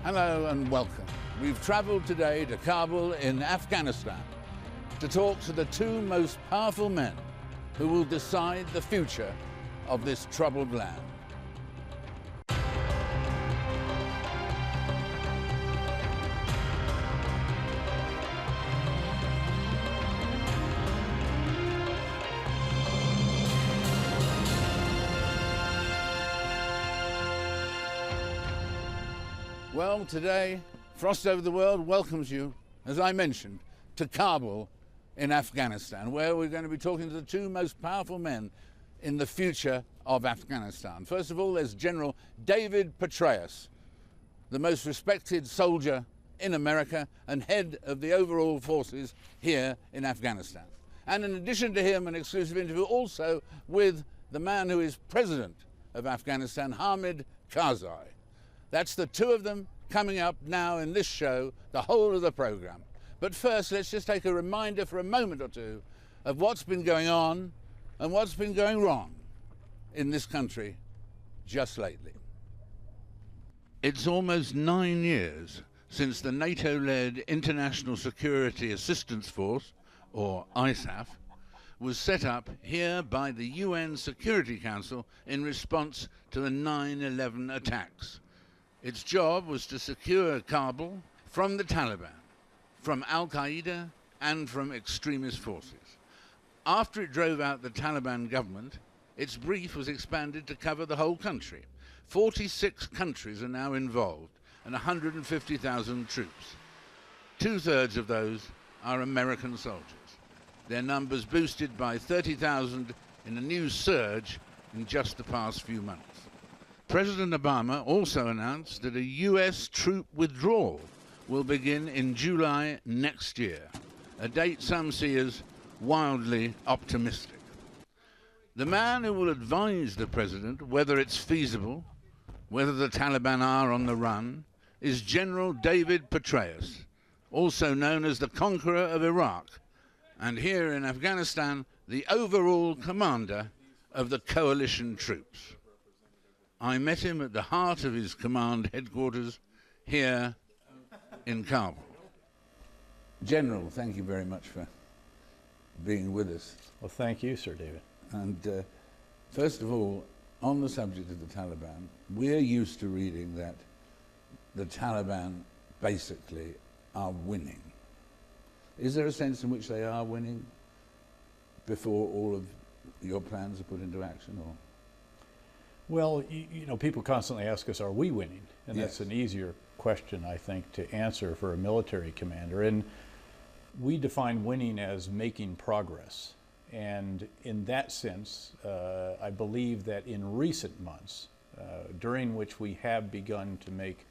Hello and welcome. We've travelled today to Kabul in Afghanistan to talk to the two most powerful men who will decide the future of this troubled land. Well, today, Frost Over the World welcomes you, as I mentioned, to Kabul in Afghanistan, where we're going to be talking to the two most powerful men in the future of Afghanistan. First of all, there's General David Petraeus, the most respected soldier in America and head of the overall forces here in Afghanistan. And in addition to him, an exclusive interview also with the man who is president of Afghanistan, Hamid Karzai. That's the two of them coming up now in this show, the whole of the programme. But first, let's just take a reminder for a moment or two of what's been going on and what's been going wrong in this country just lately. It's almost 9 years since the NATO-led International Security Assistance Force, or ISAF, was set up here by the UN Security Council in response to the 9/11 attacks. Its job was to secure Kabul from the Taliban, from Al-Qaeda and from extremist forces. After it drove out the Taliban government, its brief was expanded to cover the whole country. 46 countries are now involved and 150,000 troops. 2/3 of those are American soldiers. Their numbers boosted by 30,000 in a new surge in just the past few months. President Obama also announced that a US troop withdrawal will begin in July next year, a date some see as wildly optimistic. The man who will advise the president whether it's feasible, whether the Taliban are on the run, is General David Petraeus, also known as the Conqueror of Iraq, and here in Afghanistan, the overall commander of the coalition troops. I met him at the heart of his command headquarters here in Kabul. General, thank you very much for being with us. Well, thank you, Sir David. And first of all, on the subject of the Taliban, we're used to reading that the Taliban basically are winning. Is there a sense in which they are winning before all of your plans are put into action? Or? Well, you know, people constantly ask us, are we winning? And Yes. That's an easier question, I think, to answer for a military commander. And we define winning as making progress. And in that sense, I believe that in recent months, during which we have begun to make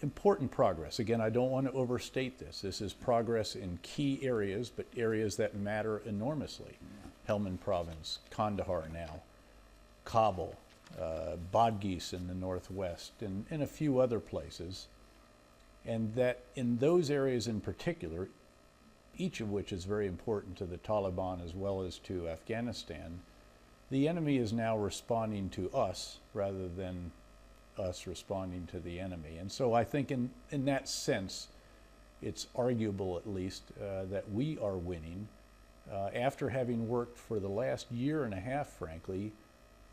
important progress. Again, I don't want to overstate this. This is progress in key areas, but areas that matter enormously. Helmand Province, Kandahar now, Kabul, Badghis in the northwest, and a few other places. And that in those areas in particular, each of which is very important to the Taliban as well as to Afghanistan, the enemy is now responding to us rather than us responding to the enemy. And so I think in that sense, it's arguable at least that we are winning after having worked for the last year and a half, frankly,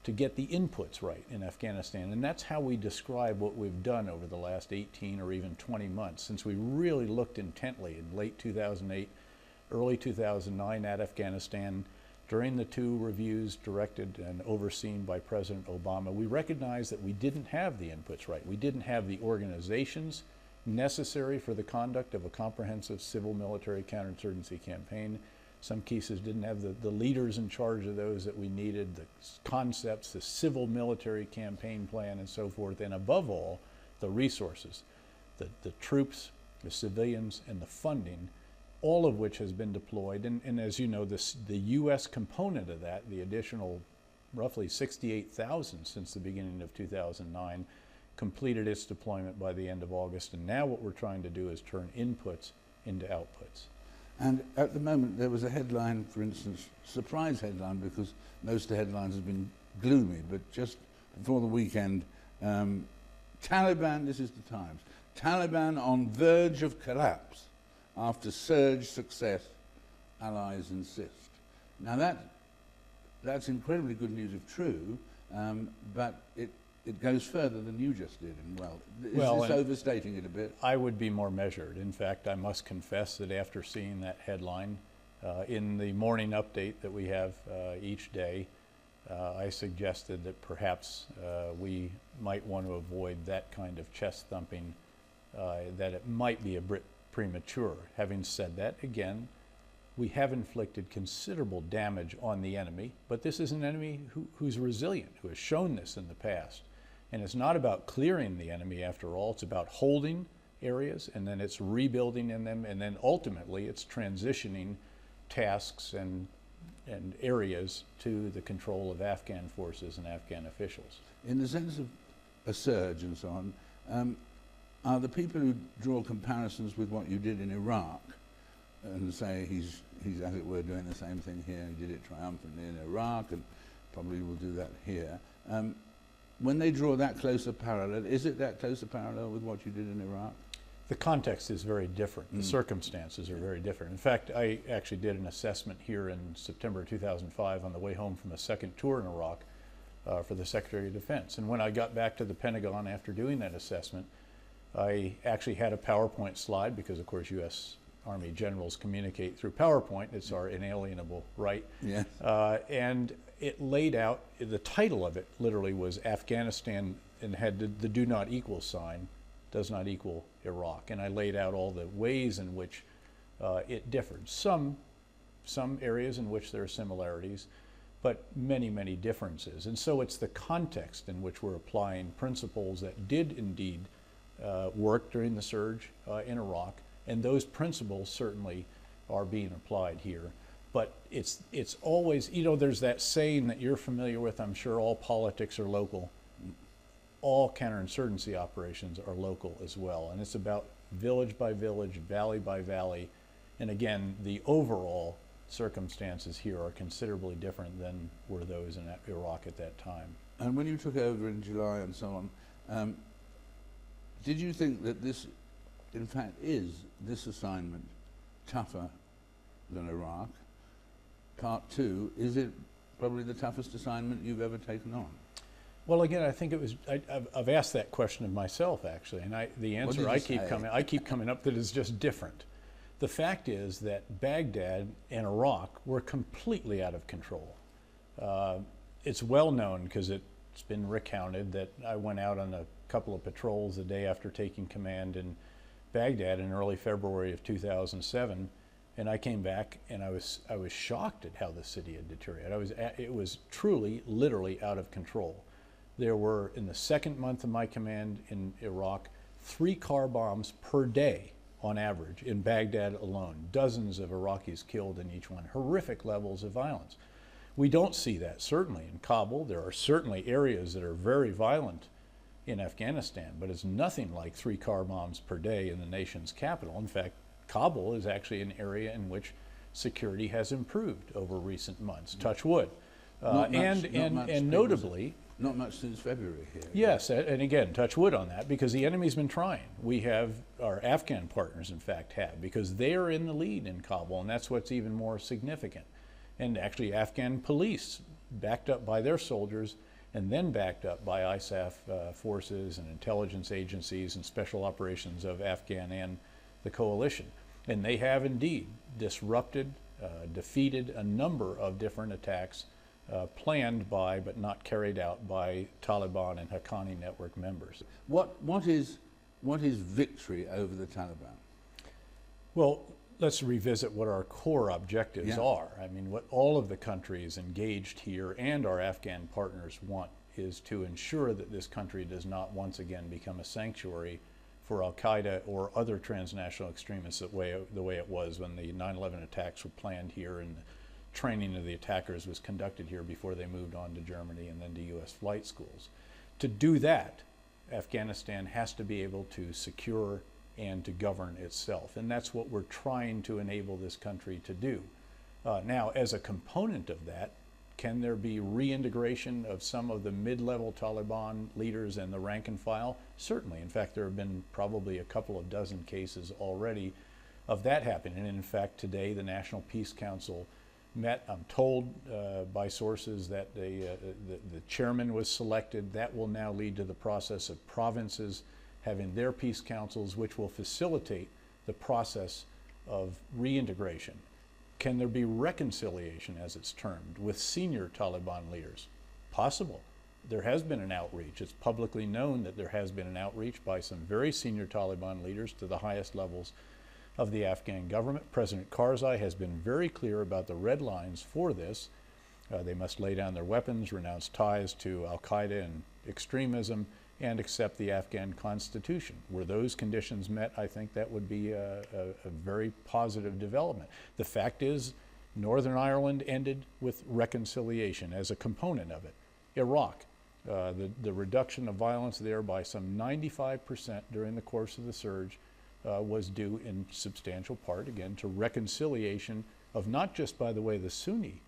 to get the inputs right in Afghanistan. And that's how we describe what we've done over the last 18 or even 20 months, since we really looked intently in late 2008, early 2009 at Afghanistan. During the two reviews directed and overseen by President Obama, we recognized that we didn't have the inputs right. We didn't have the organizations necessary for the conduct of a comprehensive civil-military counterinsurgency campaign. Some cases didn't have the leaders in charge of those that we needed, the concepts, the civil military campaign plan and so forth, and above all, the resources, the troops, the civilians, and the funding, all of which has been deployed. And as you know, the U.S. component of that, the additional roughly 68,000 since the beginning of 2009, completed its deployment by the end of August. And now what we're trying to do is turn inputs into outputs. And at the moment, there was a headline, for instance, surprise headline, because most of the headlines have been gloomy, but just before the weekend, Taliban, this is the Times, Taliban on verge of collapse after surge success, allies insist. Now that's incredibly good news if true, but it goes further than you just did. And is this overstating it a bit? I would be more measured. In fact, I must confess that after seeing that headline, in the morning update that we have each day, I suggested that perhaps we might want to avoid that kind of chest thumping, that it might be a bit premature. Having said that, again, we have inflicted considerable damage on the enemy, but this is an enemy who's resilient, who has shown this in the past. And it's not about clearing the enemy after all, it's about holding areas, and then it's rebuilding in them, and then ultimately it's transitioning tasks and areas to the control of Afghan forces and Afghan officials. In the sense of a surge and so on, are the people who draw comparisons with what you did in Iraq and say he's as it were doing the same thing here, he did it triumphantly in Iraq and probably will do that here, when they draw that closer parallel, is it that closer parallel with what you did in Iraq? The context is very different. The circumstances are very different. In fact, I actually did an assessment here in September 2005 on the way home from a second tour in Iraq for the Secretary of Defense. And when I got back to the Pentagon after doing that assessment, I actually had a PowerPoint slide because, of course, U.S. Army generals communicate through PowerPoint. It's our inalienable right. Yes. And it laid out, the title of it literally was Afghanistan, and had the do not equal sign, does not equal Iraq. And I laid out all the ways in which it differed. Some areas in which there are similarities, but many, many differences. And so it's the context in which we're applying principles that did indeed work during the surge in Iraq. And those principles certainly are being applied here. But it's always, there's that saying that you're familiar with, I'm sure, all politics are local. All counterinsurgency operations are local as well. And it's about village by village, valley by valley. And again, the overall circumstances here are considerably different than were those in Iraq at that time. And when you took over in July and so on, did you think that this, in fact, is this assignment tougher than Iraq? Part two, is it probably the toughest assignment you've ever taken on? Well, again, I think it was. I've asked that question of myself actually, and the answer I keep coming up that is just different. The fact is that Baghdad and Iraq were completely out of control. It's well known because it's been recounted that I went out on a couple of patrols the day after taking command in Baghdad in early February of 2007. And I came back and I was shocked at how the city had deteriorated. It was truly, literally out of control. There were, in the second month of my command in Iraq, 3 car bombs per day on average in Baghdad alone. Dozens of Iraqis killed in each one. Horrific levels of violence. We don't see that certainly in Kabul. There are certainly areas that are very violent in Afghanistan, but it's nothing like 3 car bombs per day in the nation's capital. In fact, Kabul is actually an area in which security has improved over recent months. Touch wood. And notably, not much since February here. Yes, and again, touch wood on that, because the enemy's been trying. We have, our Afghan partners in fact have, because they are in the lead in Kabul, and that's what's even more significant. And actually Afghan police, backed up by their soldiers, and then backed up by ISAF forces and intelligence agencies and special operations of Afghan and the coalition. And they have indeed disrupted, defeated a number of different attacks planned by but not carried out by Taliban and Haqqani network members. What is victory over the Taliban? Well, let's revisit what our core objectives are. I mean, what all of the countries engaged here and our Afghan partners want is to ensure that this country does not once again become a sanctuary for Al-Qaeda or other transnational extremists the way it was when the 9/11 attacks were planned here and the training of the attackers was conducted here before they moved on to Germany and then to U.S. flight schools. To do that, Afghanistan has to be able to secure and to govern itself, and that's what we're trying to enable this country to do. Now, as a component of that, Can there be reintegration of some of the mid-level Taliban leaders and the rank and file? Certainly. In fact, there have been probably a couple of dozen cases already of that happening. And in fact, today the National Peace Council met. I'm told by sources that the chairman was selected. That will now lead to the process of provinces having their peace councils, which will facilitate the process of reintegration. Can there be reconciliation, as it's termed, with senior Taliban leaders? Possible. There has been an outreach. It's publicly known that there has been an outreach by some very senior Taliban leaders to the highest levels of the Afghan government. President Karzai has been very clear about the red lines for this. They must lay down their weapons, renounce ties to Al-Qaeda and extremism, and accept the Afghan constitution. Were those conditions met, I think that would be a very positive development. The fact is, Northern Ireland ended with reconciliation as a component of it. Iraq, the reduction of violence there by some 95% during the course of the surge was due in substantial part, again, to reconciliation of not just, by the way, the Sunni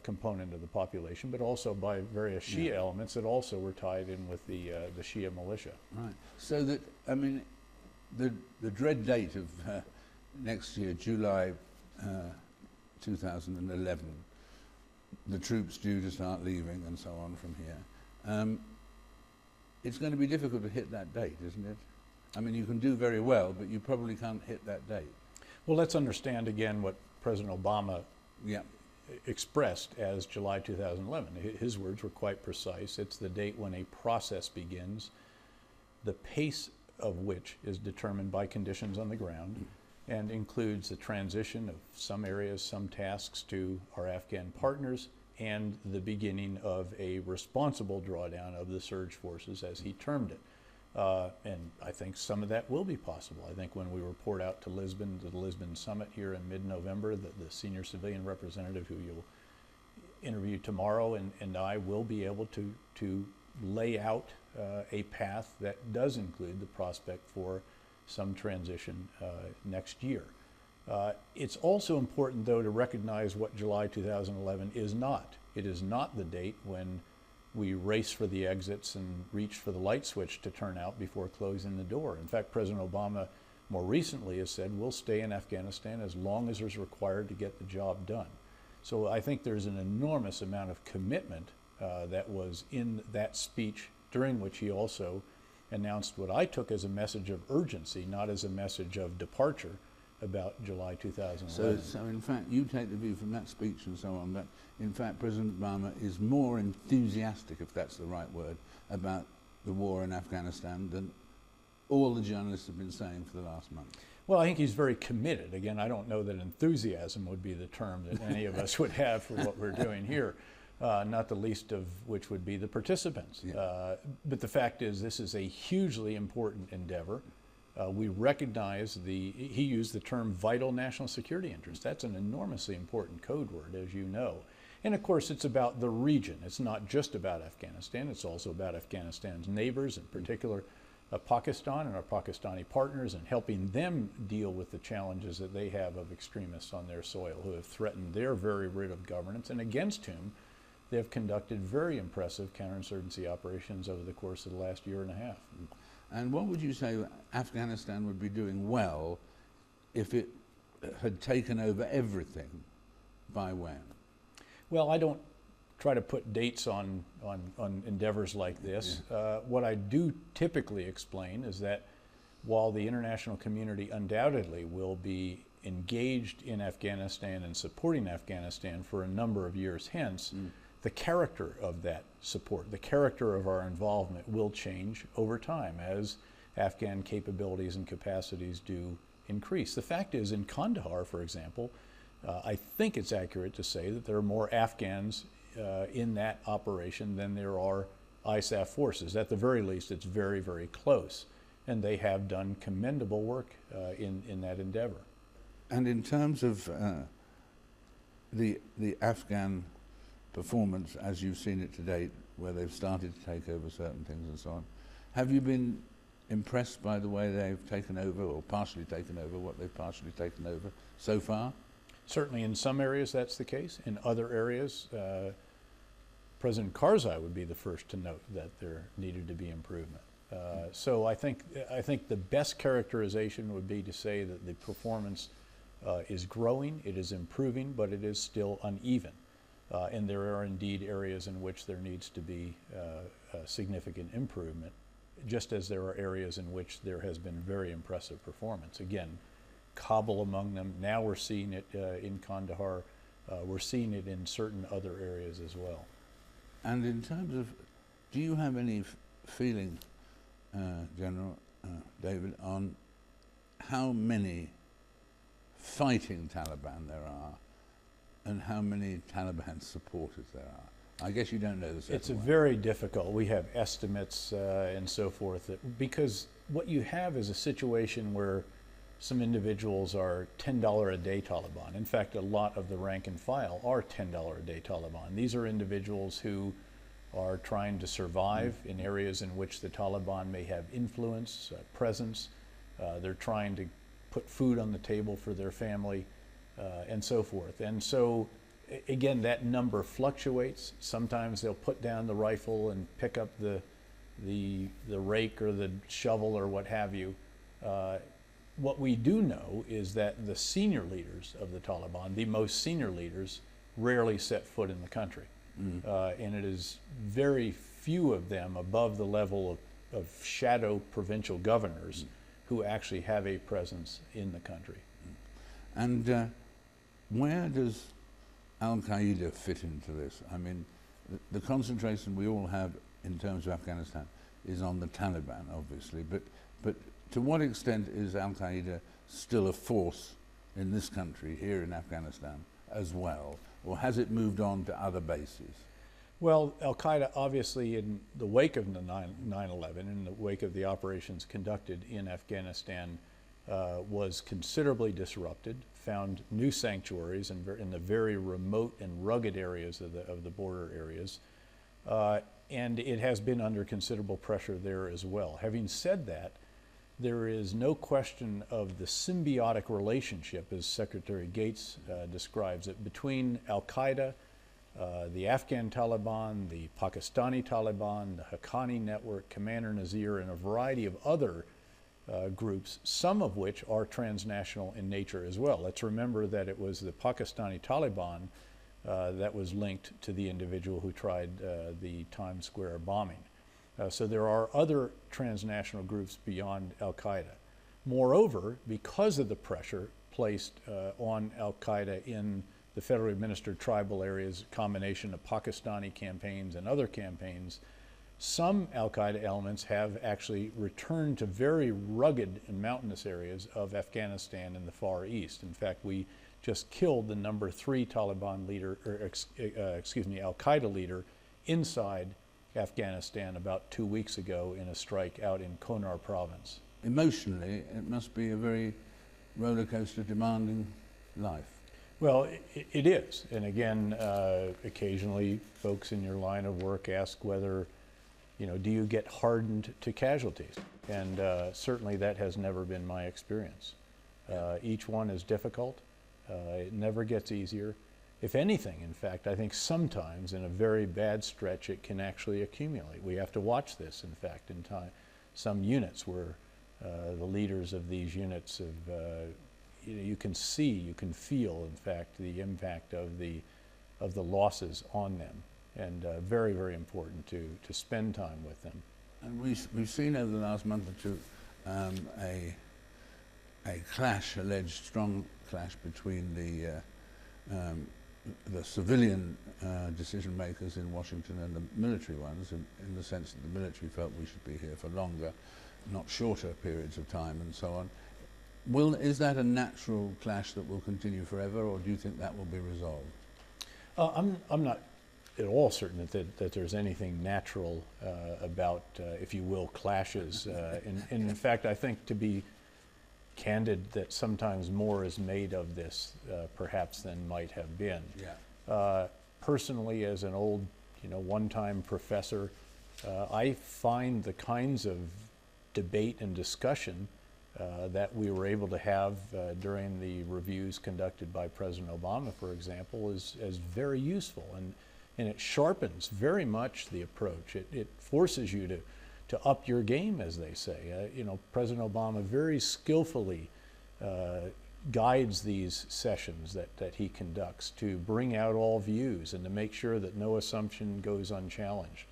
component of the population, but also by various Shia elements that also were tied in with the Shia militia. Right. So that, I mean, the dread date of next year, July 2011, the troops due to start leaving and so on from here. It's going to be difficult to hit that date, isn't it? I mean, you can do very well, but you probably can't hit that date. Well, let's understand again what President Obama expressed as July 2011. His words were quite precise. It's the date when a process begins, the pace of which is determined by conditions on the ground and includes the transition of some areas, some tasks to our Afghan partners, and the beginning of a responsible drawdown of the surge forces, as he termed it. And I think some of that will be possible. I think when we report out to Lisbon, to the Lisbon summit here in mid-November, the senior civilian representative who you'll interview tomorrow and I will be able to lay out a path that does include the prospect for some transition next year. It's also important, though, to recognize what July 2011 is not. It is not the date when we race for the exits and reach for the light switch to turn out before closing the door. In fact, President Obama more recently has said we'll stay in Afghanistan as long as is required to get the job done. So I think there's an enormous amount of commitment that was in that speech, during which he also announced what I took as a message of urgency, not as a message of departure, about July 2011. So in fact, you take the view from that speech and so on that, in fact, President Obama is more enthusiastic, if that's the right word, about the war in Afghanistan than all the journalists have been saying for the last month. Well, I think he's very committed. Again, I don't know that enthusiasm would be the term that any of us would have for what we're doing here, not the least of which would be the participants. Yeah. But the fact is, this is a hugely important endeavor. We recognize he used the term vital national security interest. That's an enormously important code word, as you know. And of course, it's about the region. It's not just about Afghanistan. It's also about Afghanistan's neighbors, in particular Pakistan and our Pakistani partners, and helping them deal with the challenges that they have of extremists on their soil who have threatened their very root of governance and against whom they have conducted very impressive counterinsurgency operations over the course of the last year and a half. And what would you say Afghanistan would be doing well if it had taken over everything by when? Well, I don't try to put dates on endeavors like this. Yeah. What I do typically explain is that while the international community undoubtedly will be engaged in Afghanistan and supporting Afghanistan for a number of years hence, the character of that support, the character of our involvement will change over time as Afghan capabilities and capacities do increase. The fact is, in Kandahar, for example, I think it's accurate to say that there are more Afghans in that operation than there are ISAF forces. At the very least, it's very, very close. And they have done commendable work in that endeavor. And in terms of the Afghan performance as you've seen it to date, where they've started to take over certain things and so on, have you been impressed by the way they've taken over or partially taken over what they've partially taken over so far? Certainly in some areas that's the case. In other areas, President Karzai would be the first to note that there needed to be improvement. So I think the best characterization would be to say that the performance is growing, it is improving, but it is still uneven. And there are indeed areas in which there needs to be significant improvement, just as there are areas in which there has been very impressive performance. Again, Kabul among them. Now we're seeing it in Kandahar. We're seeing it in certain other areas as well. And in terms of, do you have any feeling, General David, on how many fighting Taliban there are and how many Taliban supporters there are? I guess you don't know the It's very difficult. We have estimates and so forth, because what you have is a situation where some individuals are $10 a day Taliban. In fact, a lot of the rank and file are $10 a day Taliban. These are individuals who are trying to survive in areas in which the Taliban may have influence, presence. They're trying to put food on the table for their family and so forth. And so, again, that number fluctuates. Sometimes they'll put down the rifle and pick up the rake or the shovel or what have you. What we do know is that the senior leaders of the Taliban, the most senior leaders, rarely set foot in the country. And it is very few of them above the level of shadow provincial governors who actually have a presence in the country. And where does Al-Qaeda fit into this? I mean, the concentration we all have in terms of Afghanistan is on the Taliban, obviously, but to what extent is Al-Qaeda still a force in this country, here in Afghanistan, as well? Or has it moved on to other bases? Well, Al-Qaeda, obviously, in the wake of the 9/11, in the wake of the operations conducted in Afghanistan, was considerably disrupted, found new sanctuaries in the very remote and rugged areas of the border areas, and it has been under considerable pressure there as well. Having said that, there is no question of the symbiotic relationship, as Secretary Gates describes it, between Al-Qaeda, the Afghan Taliban, the Pakistani Taliban, the Haqqani Network, Commander Nazir, and a variety of other groups, some of which are transnational in nature as well. Let's remember that it was the Pakistani Taliban that was linked to the individual who tried the Times Square bombing. So there are other transnational groups beyond Al-Qaeda. Moreover, because of the pressure placed on Al-Qaeda in the federally administered tribal areas, a combination of Pakistani campaigns and other campaigns, some Al-Qaeda elements have actually returned to very rugged and mountainous areas of Afghanistan and the Far East. In fact, we just killed the number 3 Taliban leader, Al-Qaeda leader inside Afghanistan about 2 weeks ago in a strike out in Konar province. Emotionally, it must be a very roller coaster demanding life. Well, it is. And again, occasionally folks in your line of work ask whether, do you get hardened to casualties? And certainly that has never been my experience. Each one is difficult. It never gets easier. If anything, in fact, I think sometimes in a very bad stretch it can actually accumulate. We have to watch this, in fact, in time. Some units where the leaders of these units have, you can see, you can feel, in fact, the impact of the losses on them, and very, very important to spend time with them. And we've seen over the last month or two a clash, alleged strong clash between the civilian decision makers in Washington and the military ones, in the sense that the military felt we should be here for longer, not shorter periods of time, and so on. Is that a natural clash that will continue forever, or do you think that will be resolved? I'm not at all certain that there's anything natural about, if you will, clashes. And in fact, I think, to be candid, that sometimes more is made of this perhaps than might have been. Yeah. Personally, as an old, one-time professor, I find the kinds of debate and discussion that we were able to have during the reviews conducted by President Obama, for example, as very useful. and it sharpens very much the approach. It forces you to up your game, as they say. You know, President Obama very skillfully guides these sessions that he conducts to bring out all views and to make sure that no assumption goes unchallenged.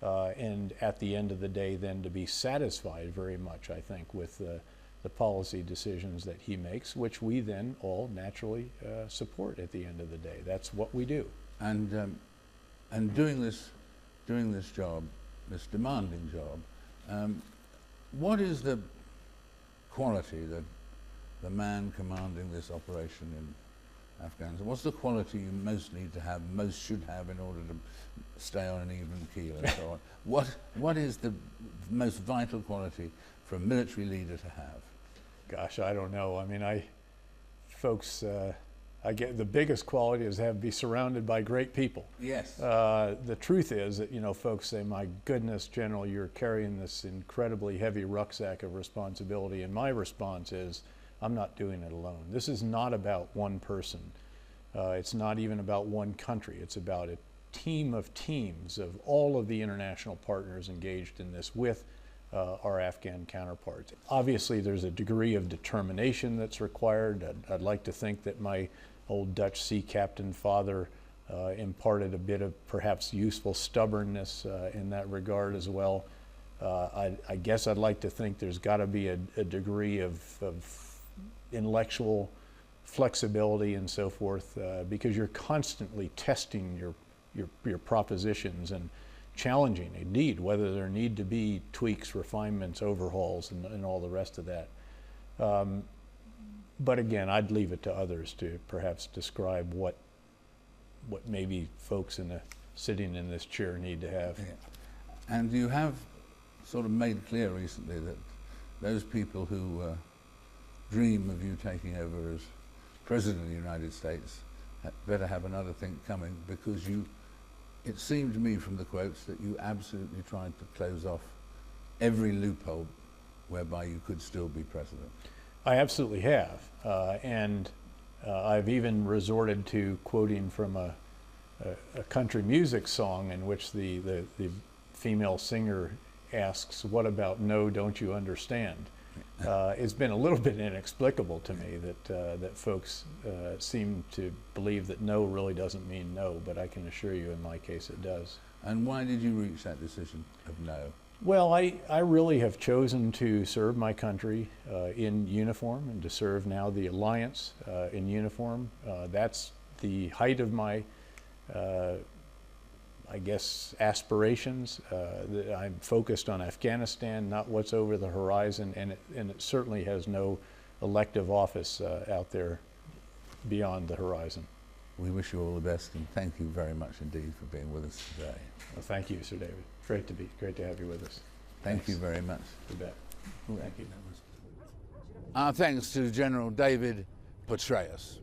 And at the end of the day, then to be satisfied very much, I think, with the policy decisions that he makes, which we then all naturally support at the end of the day. That's what we do. And doing this job, this demanding job, what is the quality that the man commanding this operation in Afghanistan, what's the quality you most need to have, most should have in order to stay on an even keel and so on? What is the most vital quality for a military leader to have? Gosh, I don't know. I mean, I get the biggest quality is to be surrounded by great people. Yes. The truth is that, you know, folks say, my goodness, General, you're carrying this incredibly heavy rucksack of responsibility. And my response is, I'm not doing it alone. This is not about one person. It's not even about one country. It's about a team of teams of all of the international partners engaged in this with our Afghan counterparts. Obviously, there's a degree of determination that's required. I'd like to think that my old Dutch sea captain father imparted a bit of perhaps useful stubbornness in that regard as well. I guess I'd like to think there's got to be a degree of intellectual flexibility and so forth, because you're constantly testing your propositions and challenging, indeed, whether there need to be tweaks, refinements, overhauls, and all the rest of that. But again, I'd leave it to others to perhaps describe what maybe folks sitting in this chair need to have. Yeah. And you have sort of made clear recently that those people who dream of you taking over as President of the United States better have another thing coming, because it seemed to me from the quotes that you absolutely tried to close off every loophole whereby you could still be president. I absolutely have, and I've even resorted to quoting from a country music song in which the female singer asks, "What about no, don't you understand?" It's been a little bit inexplicable to me that folks seem to believe that no really doesn't mean no, but I can assure you in my case it does. And why did you reach that decision of no? Well, I really have chosen to serve my country in uniform, and to serve now the alliance in uniform. That's the height of my I guess, aspirations. I'm focused on Afghanistan, not what's over the horizon, and it certainly has no elective office out there beyond the horizon. We wish you all the best, and thank you very much indeed for being with us today. Well, thank you, Sir David. Great to have you with us. Thank you very much. You bet. Thank you. Our thanks to General David Petraeus.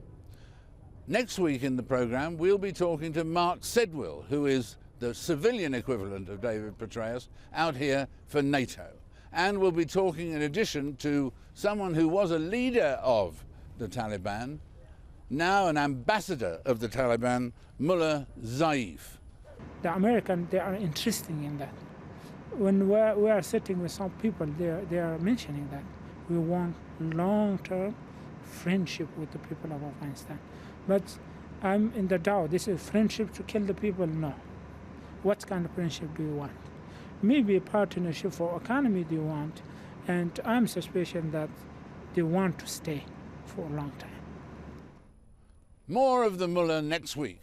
Next week in the programme, we'll be talking to Mark Sedwill, who is the civilian equivalent of David Petraeus, out here for NATO. And we'll be talking, in addition, to someone who was a leader of the Taliban, now an ambassador of the Taliban, Mullah Zaif. The Americans, they are interested in that. When we are sitting with some people, they are mentioning that we want long-term friendship with the people of Afghanistan. But I'm in the doubt. This is friendship to kill the people? No. What kind of friendship do you want? Maybe a partnership for economy do you want, and I'm suspicious that they want to stay for a long time. More of the Mullah next week.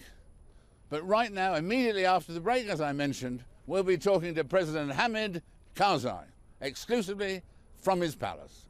But right now, immediately after the break, as I mentioned, we'll be talking to President Hamid Karzai, exclusively from his palace.